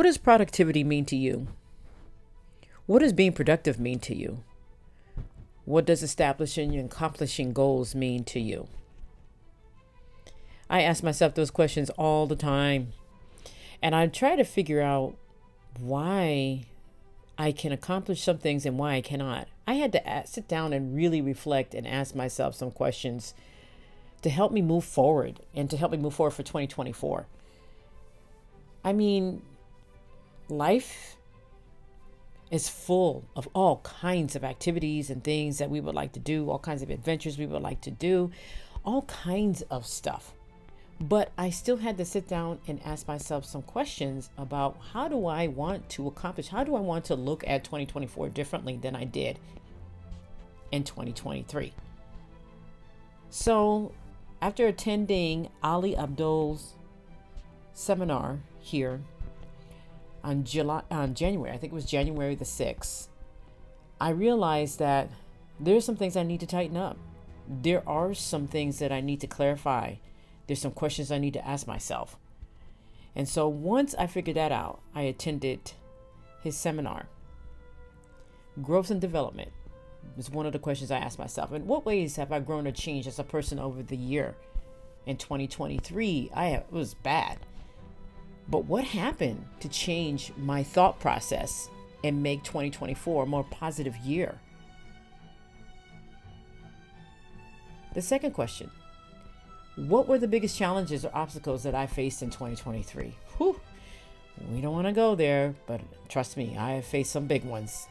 does productivity mean to you? What does being productive mean to you? What does establishing and accomplishing goals mean to you? I ask myself those questions all the time. And I try to figure out why I can accomplish some things and why I cannot. I had to sit down and really reflect and ask myself some questions to help me move forward and to help me move forward for 2024. I mean, life is full of all kinds of activities and things that we would like to do, all kinds of adventures we would like to do, all kinds of stuff. But I still had to sit down and ask myself some questions about how do I want to accomplish, how do I want to look at 2024 differently than I did in 2023. So after attending Ali Abdaal's seminar here on January, I think it was January the 6th, I realized that there's some things I need to tighten up. There are some things that I need to clarify. There's some questions I need to ask myself. And so once I figured that out, I attended his seminar. Growth and development was one of the questions I asked myself. In what ways have I grown or changed as a person over the year? In 2023, it was bad. But what happened to change my thought process and make 2024 a more positive year? The second question, what were the biggest challenges or obstacles that I faced in 2023? Whew, we don't want to go there, but trust me, I have faced some big ones.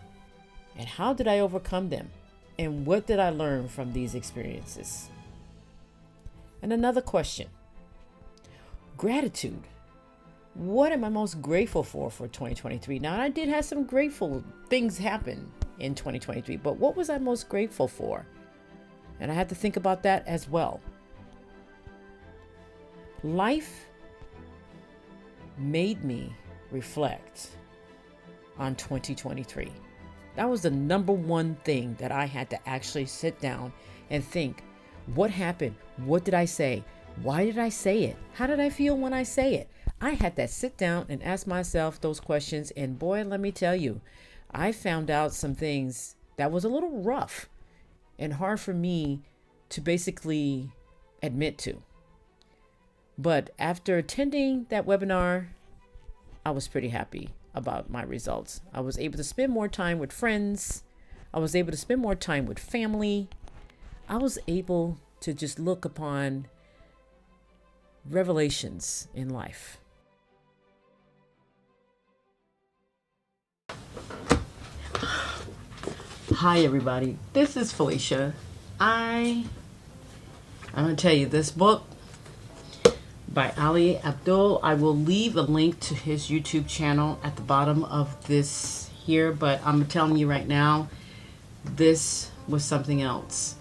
And how did I overcome them? And what did I learn from these experiences? And another question, gratitude. What am I most grateful for 2023? Now, I did have some grateful things happen in 2023, but what was I most grateful for? And I had to think about that as well. Life made me reflect on 2023. That was the number one thing that I had to actually sit down and think, what happened? What did I say? Why did I say it? How did I feel when I say it? I had to sit down and ask myself those questions. And boy, let me tell you, I found out some things that was a little rough and hard for me to basically admit to. But after attending that webinar, I was pretty happy about my results. I was able to spend more time with friends. I was able to spend more time with family. I was able to just look upon revelations in life. Hi, everybody. This is Felicia. I'm going to tell you this book by Ali Abdaal. I will leave a link to his YouTube channel at the bottom of this here, but I'm telling you right now, this was something else.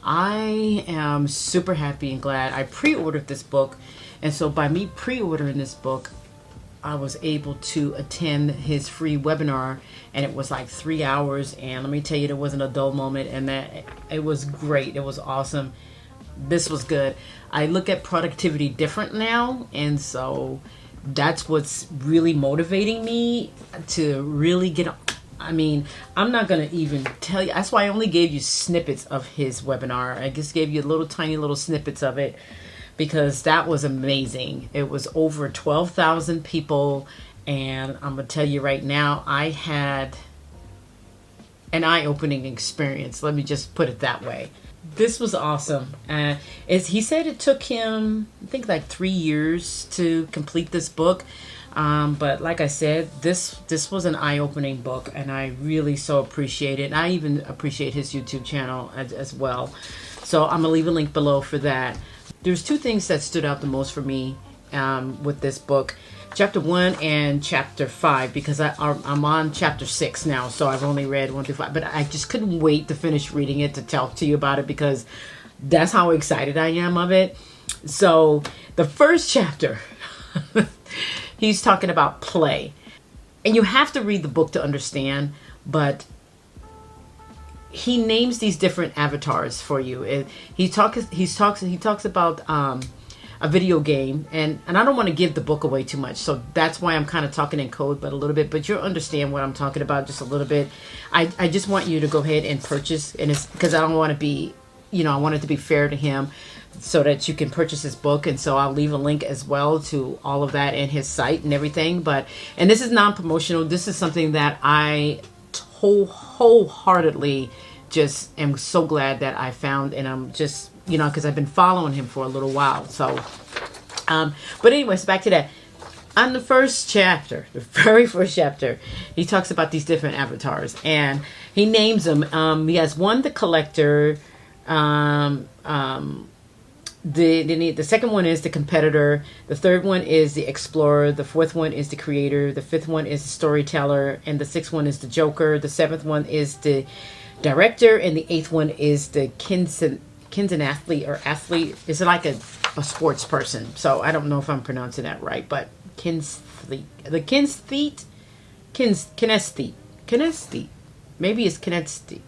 I am super happy and glad I pre-ordered this book. And so by me pre-ordering this book, I was able to attend his free webinar, and it was like 3 hours. And let me tell you, there wasn't a dull moment, and that it was great. It was awesome. This was good. I look at productivity different now, and so that's what's really motivating me to really get. I mean, I'm not going to even tell you. That's why I only gave you snippets of his webinar. I just gave you tiny little snippets of it, because that was amazing. It was over 12,000 people. And I'm going to tell you right now, I had an eye-opening experience. Let me just put it that way. This was awesome. He said it took him, I think, like 3 years to complete this book. But like I said, this was an eye-opening book, and I really so appreciate it. And I even appreciate his YouTube channel as well. So I'm going to leave a link below for that. There's two things that stood out the most for me with this book. Chapter 1 and Chapter 5, because I'm on Chapter 6 now, so I've only read 1 through 5. But I just couldn't wait to finish reading it to talk to you about it, because that's how excited I am of it. So the first chapter, he's talking about play. And you have to read the book to understand, but he names these different avatars for you. He talks about a video game, and I don't want to give the book away too much, so that's why I'm kind of talking in code, but a little bit, but you'll understand what I'm talking about just a little bit. I just want you to go ahead and purchase, and it's because I don't want to be, I want it to be fair to him, so that you can purchase his book. And so I'll leave a link as well to all of that and his site and everything. And this is non-promotional. This is something that I wholeheartedly just am so glad that I found, and I'm just, because I've been following him for a little while. So, but anyways, back to that. On the first chapter, the very first chapter, he talks about these different avatars, and he names them. He has one, the collector. The second one is the competitor. The third one is the explorer. The fourth one is the creator. The fifth one is the storyteller, and the sixth one is the joker. The seventh one is the director, and the eighth one is the Kinsen athlete or athlete. It's like a sports person. So I don't know if I'm pronouncing that right, but kinesthete. Maybe it's kinesthete.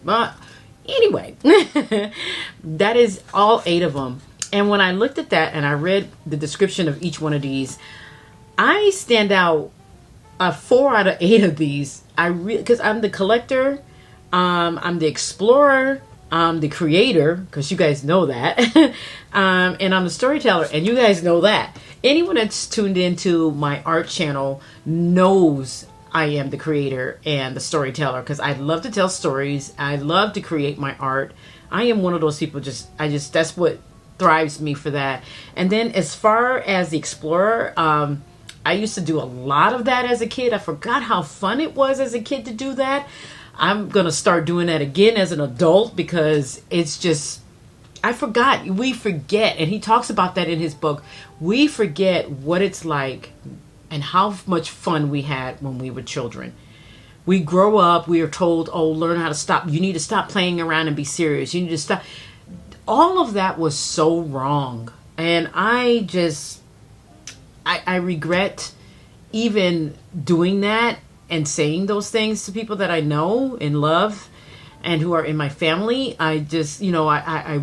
Anyway, that is all 8 of them. And when I looked at that and I read the description of each one of these, I stand out 4 out of 8 of these. Because I'm the collector, I'm the explorer, I'm the creator, because you guys know that, and I'm the storyteller, and you guys know that. Anyone that's tuned into my art channel knows I am the creator and the storyteller, because I love to tell stories. I love to create my art. I am one of those people, that's what thrives me for that. And then as far as the explorer, I used to do a lot of that as a kid. I forgot how fun it was as a kid to do that. I'm going to start doing that again as an adult, because it's just, we forget, and he talks about that in his book. We forget what it's like and how much fun we had when we were children. We grow up, we are told, learn how to stop. You need to stop playing around and be serious. You need to stop. All of that was so wrong. And I regret even doing that and saying those things to people that I know and love and who are in my family. I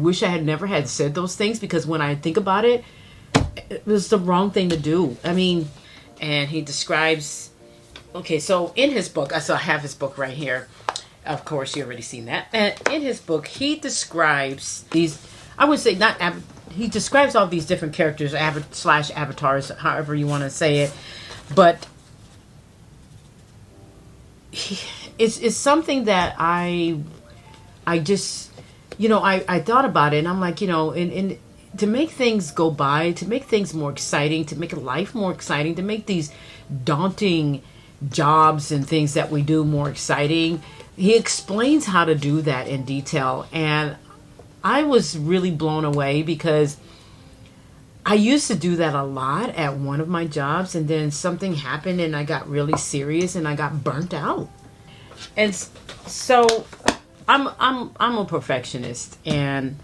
wish I had never had said those things, because when I think about it, it was the wrong thing to do. I mean, and he describes, so in his book, I have his book right here. Of course, you already seen that. And in his book, he describes these, I would say he describes all these different characters, avatars, however you want to say it. But it's something that I just, I thought about it, and I'm like, and to make things go by, to make things more exciting, to make life more exciting, to make these daunting jobs and things that we do more exciting. He explains how to do that in detail, and I was really blown away, because I used to do that a lot at one of my jobs, and then something happened and I got really serious and I got burnt out. And so I'm a perfectionist, and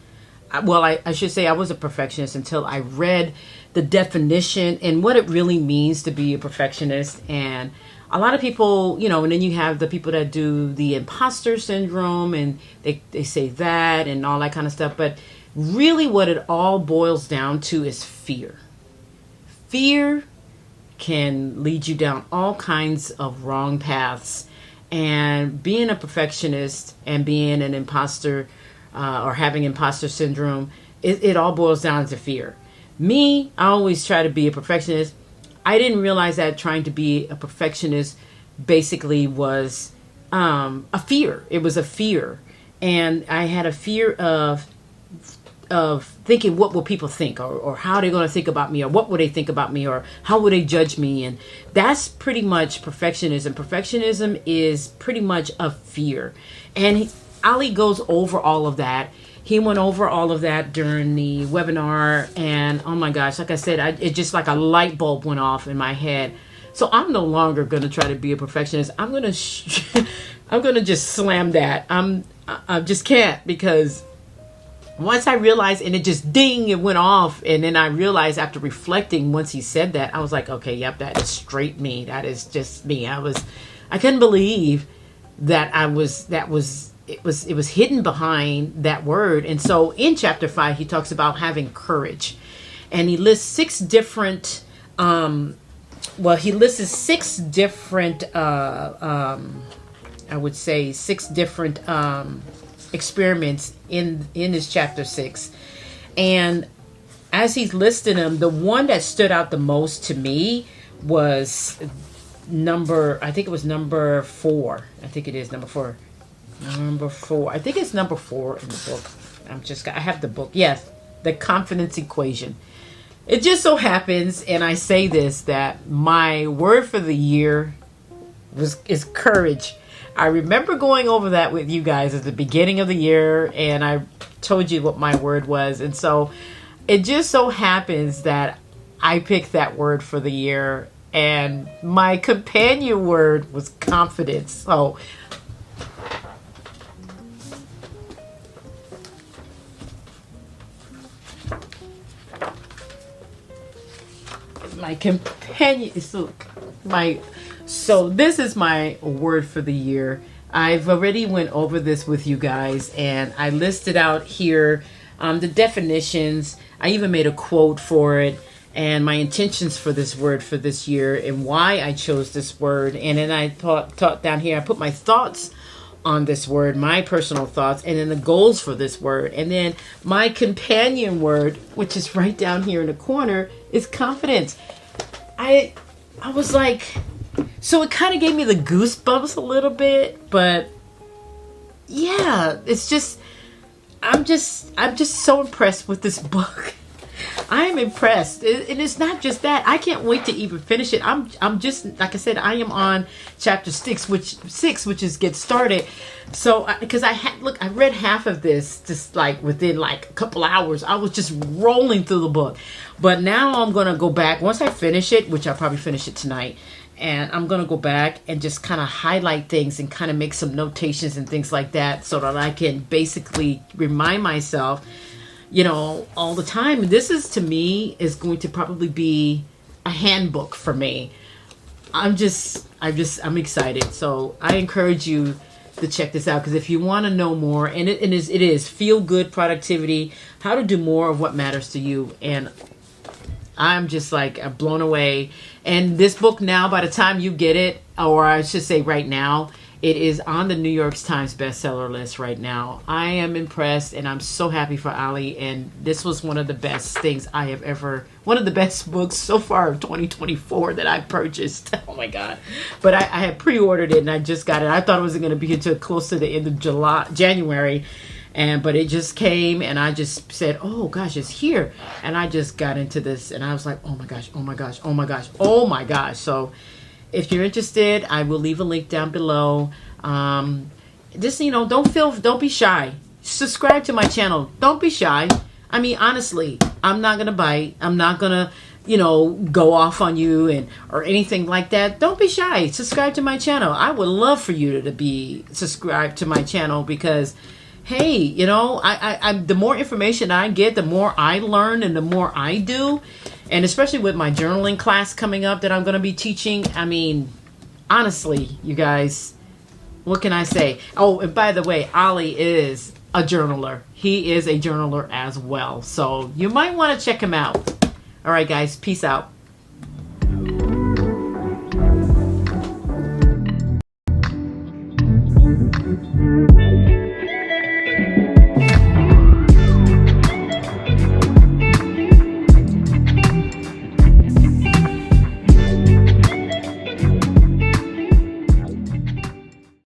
I should say I was a perfectionist until I read the definition and what it really means to be a perfectionist. And a lot of people, and then you have the people that do the imposter syndrome, and they say that and all that kind of stuff. But really what it all boils down to is fear. Fear can lead you down all kinds of wrong paths. And being a perfectionist and being an imposter or having imposter syndrome, it all boils down to fear. Me, I always try to be a perfectionist. I didn't realize that trying to be a perfectionist basically was a fear. It was a fear. And I had a fear of thinking, what will people think, or how they're going to think about me, or what will they think about me, or how will they judge me. And that's pretty much perfectionism. Perfectionism is pretty much a fear. And Ali goes over all of that. He went over all of that during the webinar, and oh my gosh, like I said, it just like a light bulb went off in my head. So I'm no longer going to try to be a perfectionist. I'm going to just slam that. I just can't, because once I realized, and it just ding, it went off. And then I realized after reflecting, once he said that, I was like, okay, yep, that is straight me. That is just me. I couldn't believe that it was hidden behind that word. And so in chapter 5, he talks about having courage. and he lists six different. Well, he lists six different. I would say six different experiments in his chapter 6, and as he's listing them, the one that stood out the most to me was I think it was number 4. I think it is number 4. Number 4. I think it's number 4 in the book. I have the book. Yes, the confidence equation. It just so happens, and I say this, that my word for the year is courage. I remember going over that with you guys at the beginning of the year, and I told you what my word was. And so it just so happens that I picked that word for the year, and my companion word was confidence. So my companion, so this is my word for the year. I've already went over this with you guys, and I listed out here the definitions. I even made a quote for it, and my intentions for this word for this year, and why I chose this word. And then I thought down here, I put my thoughts on this word, my personal thoughts, and then the goals for this word. And then my companion word, which is right down here in the corner, is confidence. I was like, so it kind of gave me the goosebumps a little bit, but yeah, it's just, I'm just so impressed with this book. I'm impressed, and it's not just that. I can't wait to even finish it. I'm just, like I said, I am on chapter 6, which is get started. So because I read half of this just like within like a couple hours. I was just rolling through the book, but now I'm gonna go back once I finish it, which I'll probably finish it tonight. And I'm going to go back and just kind of highlight things and kind of make some notations and things like that, so that I can basically remind myself, all the time. This is, to me, is going to probably be a handbook for me. I'm excited. So I encourage you to check this out, because if you want to know more, and it is feel good productivity, how to do more of what matters to you. And I'm just like blown away. And this book now, by the time you get it, or I should say right now, it is on the New York Times bestseller list right now. I am impressed, and I'm so happy for Ali. And this was one of the best things one of the best books so far of 2024 that I purchased. Oh my God. But I had pre-ordered it, and I just got it. I thought it wasn't going to be until close to the end of January. But it just came, and I just said, oh gosh, it's here. And I just got into this, and I was like, oh my gosh, oh my gosh, oh my gosh, oh my gosh. So if you're interested, I will leave a link down below. Just, don't be shy. Subscribe to my channel. Don't be shy. I mean, honestly, I'm not going to bite. I'm not going to, go off on you or anything like that. Don't be shy. Subscribe to my channel. I would love for you to be subscribed to my channel, because hey, I the more information I get, the more I learn, and the more I do. And especially with my journaling class coming up that I'm going to be teaching. I mean, honestly, you guys, what can I say? Oh, and by the way, Ali is a journaler. He is a journaler as well. So you might want to check him out. All right, guys, peace out.